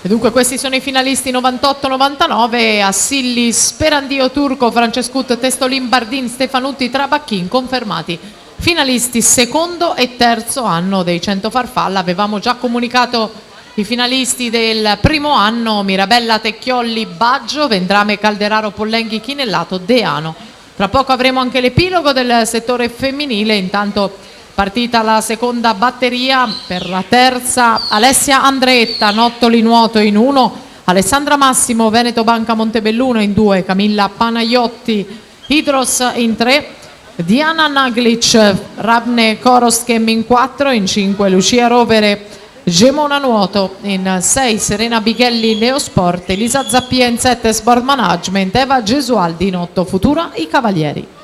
E dunque questi sono i finalisti 98-99, Assilli, Sperandio Turco, Francescut, Testolin, Bardin, Stefanutti, Trabacchin, confermati finalisti secondo e terzo anno dei 100 farfalla. Avevamo già comunicato i finalisti del primo anno: Mirabella, Tecchiolli, Baggio, Vendrame, Calderaro, Pollenghi, Chinellato, Deano. Tra poco avremo anche l'epilogo del settore femminile. Intanto partita la seconda batteria. Per la terza Alessia Andretta, Nottoli Nuoto in 1, Alessandra Massimo, Veneto Banca Montebelluno in 2, Camilla Panaiotti, Hidros in 3, Diana Naglic, Rabne Koroschem in 4, in 5 Lucia Rovere, Gemona Nuoto, in 6 Serena Bighelli Neosport, Elisa Zappia in 7 Sport Management, Eva Gesualdi in 8 Futura i Cavalieri.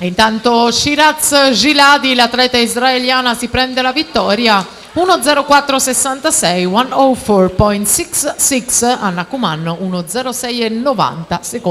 E intanto Shiraz Giladi, l'atleta israeliana, si prende la vittoria 1.04.66, 104.66, Anna Cumanno 1.06.90 secondi.